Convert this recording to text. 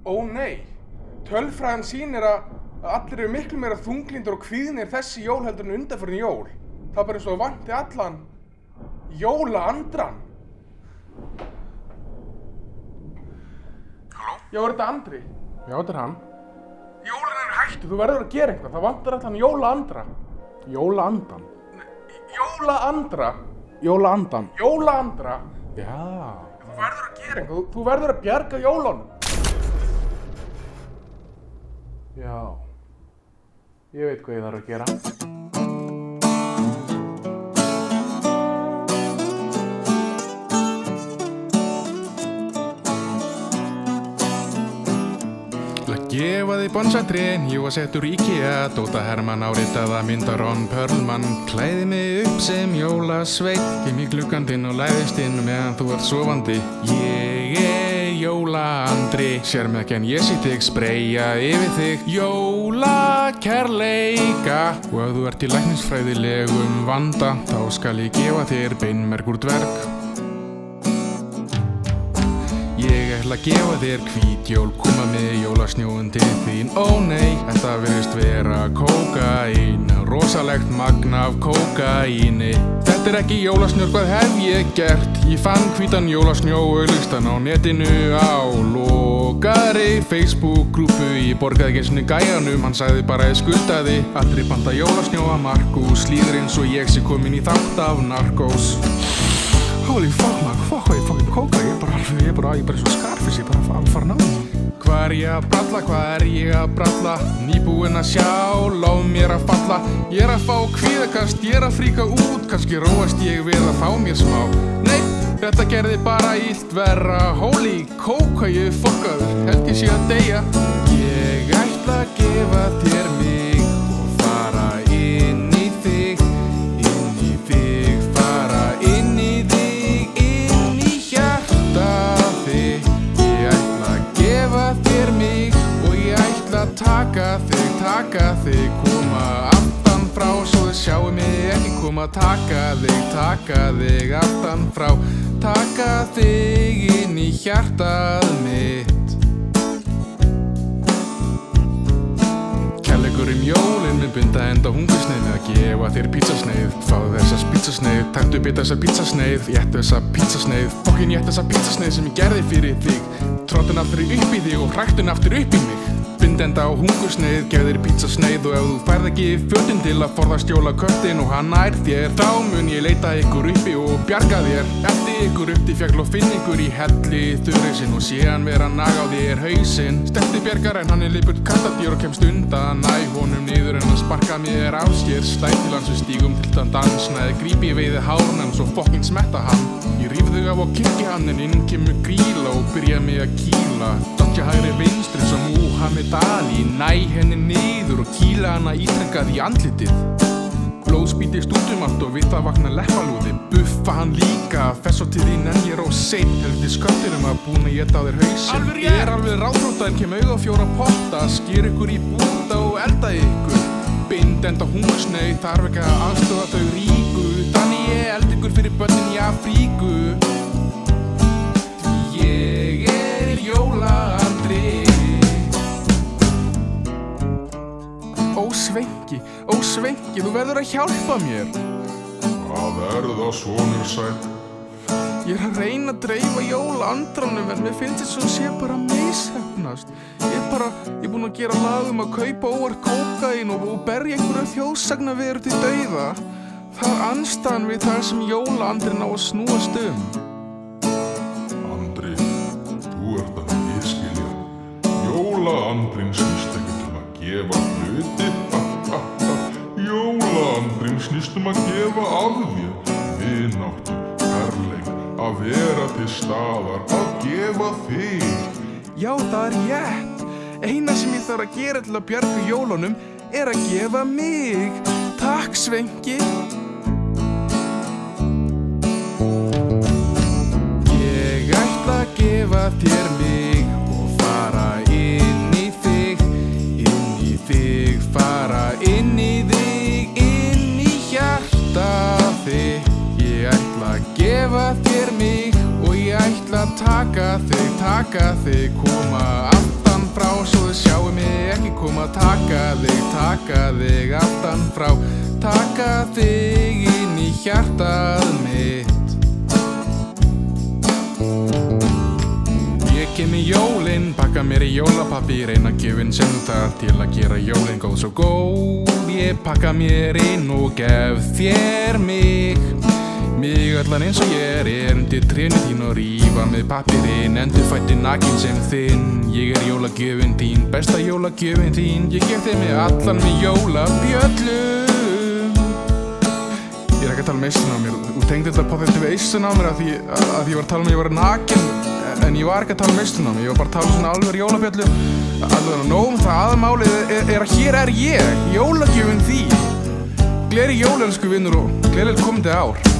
Ó nei, tölfræðin sýnir að allir eru miklu meira þunglyndir og kvíðnir þessi jól heldur en undanfarin jól. Það er bara eins og vanti allan jólaandrann. Halló? Já, er þetta Andri? Já, þetta er hann. Jólin eru hættu, þú verður að gera eitthvað. Það vantar allan jólaandra. Jólaandan? Jólaandra. Jólaandan. Jólaandra. Já. Þú verður að gera eitthvað. Þú verður að bjarga jólunum. Já. Ég veit hvað ég þarf að gera. Gefa þig bonsatrén, ég var settur í IKEA. Dóta Hermann áritaða mynda Ron Perlman. Klæði mig upp sem jólasveit. Kem í gluggandinn og læðist inn meðan þú ert sofandi. Ég er jólaandri. Sér með ekki en ég sé þig spreyja yfir þig jólakærleika. Og ef þú ert í læknisfræðilegum vanda, þá skal ég gefa þér beinmergur dverg. Ég ætla að gefa þér hvítjól, koma með jólasnjóinn til þín. Ó nei, þetta virðist vera kókaín, rosalegt magn af kókaíni. Þetta er ekki jólasnjór, hvað hef ég gert? Ég fann hvítan jólasnjó auglýstan á netinu á lokaðri Facebook-grúpu. Ég borgaði ekki einu sinni gæjanum, hann sagði bara ég skuldaði. Aldrei panta jólasnjó að Markus, líður eins og ég sé komin í þátt af Narcos. Holy fuck maður, fuck hvað ég fucking kóka, ég er bara svo Scarface, ég er bara að fara ná. Hvað er ég að bralla, nýbúinn að sjá, láð mér að falla. Ég er að fá kvíðakast, ég er að fríka út, kannski róast ég við að fá mér smá. Nei, þetta gerði bara illt verra, holy kóka ég fokkaður, held ég sé að deyja. Ég ætla að gefa þér mig og fara inn í þig, fara inn í þig. Taka þig, koma aftan frá, svo þið sjáu mig ekki koma. Taka þig aftan frá, taka þig inn í hjartað mitt. Kærleikurinn jólin mun binda enda hungursneið með að gefa þér pizzasneið. Fáðu þessar pizzasneið, taktu bita þessar pizzasneið. Ég ættu þessa pizzasneið, fokkin ég ættu þessa pizzasneið sem ég gerði fyrir þig. Tróttun aftur upp í þig og hræktun aftur upp í mig. Bindenda á hungursneið, gef þér pizzasneið. Og ef þú færð ekki fötin til að forðast jólaköttin og hann nær þér, þá mun ég leita ykkur uppi og bjarga þér. Elti ykkur upp til fjall og finn ykkur í helli þurrisinn og sé hann vera að naga á þér hausinn. Sterti bjargar en hann er lipurt kattadýr og kemst undan. Næ honum niður en hann sparka mér á sér. Slæt til hans við stígum til þann dansnaði, grípi ég veiði hárnum svo fokkin smetta hann. Ég ríf þau af og kikki hann en inn kemur gríla og byrja mig að kýla. Dodja hægri vinstri sem Muhammed Ali, næ henni niður og kýla hana ítrekkað í andlitið. Blóðspýti stútum allt og við það vakna leppalúði. Buffa hann líka, fess og til þín en ég er of sein. Helviti sköttinum að búin að éta á þér hausinn. Ég er alveg ráðrótta en kem auga á 4 potta. Sker ykkur í búta og elda ykkur. Bind enda hungursneið, þarf ekki að aðstofa þau ríku. Þannig ég eld ykkur fyrir börnin í Afríku. Ég er jólaandri. Ó Svenki, þú verður að hjálpa mér. Hvað er það sonur sætt? Ég er að reyna að dreifa jólaandranum en mér finnst þess að sé bara að misheppnast. Ég er búinn að gera lag að kaupa óvart kókaín og berja einhverja þjóðsagnaveru til dauða. Það er andstæðan við það sem jólaandrin á að snúast Andri, þú ert að miskilja. Jólaandrin snýst ekki að gefa hluti. Jólaandrin snýst að gefa af þér vináttu, kærleik, að vera til staðar, að gefa þig. Já, það er rétt. Eina sem ég þarf að gera til að bjarga jólunum er að gefa mig. Takk, Svenki. Ég ætla að gefa þér mig og fara inn í þig, fara inn í þig, inn í hjartað þig. Ég ætla að gefa þér mig og ég ætla að taka þig, koma aftan frá, svo þau sjáu mig ekki koma. Taka þig aftan frá, taka þig inn í hjartað mitt. Ég kem í jólin, pakka mér í jólapapír, eina gjöfin sem þú þarf til að gera jólin góð svo góð. Ég pakka mér inn og gef þér mig allan eins og ég undir trénu þín og rífa með pappírinn, endurfæddi nakinn sem þinn. Ég jólagjöfin þín, besta jólagjöfin þín. Ég gef þér mig allan með jólabjöllu. Ég ekki að tala eistun á mér. Þú tengdi þetta pottet við eistun á mér að því ég var að tala ég var nakinn. En ég var ekki að tala eistun á mig. Ég var bara að tala svona alveg jólabjöllu. Alveg nóg það aðalmálið að hér ég, jólagjöfin þín. Gleðileg jól, elsku vinur, og gleðilegt komandi ár.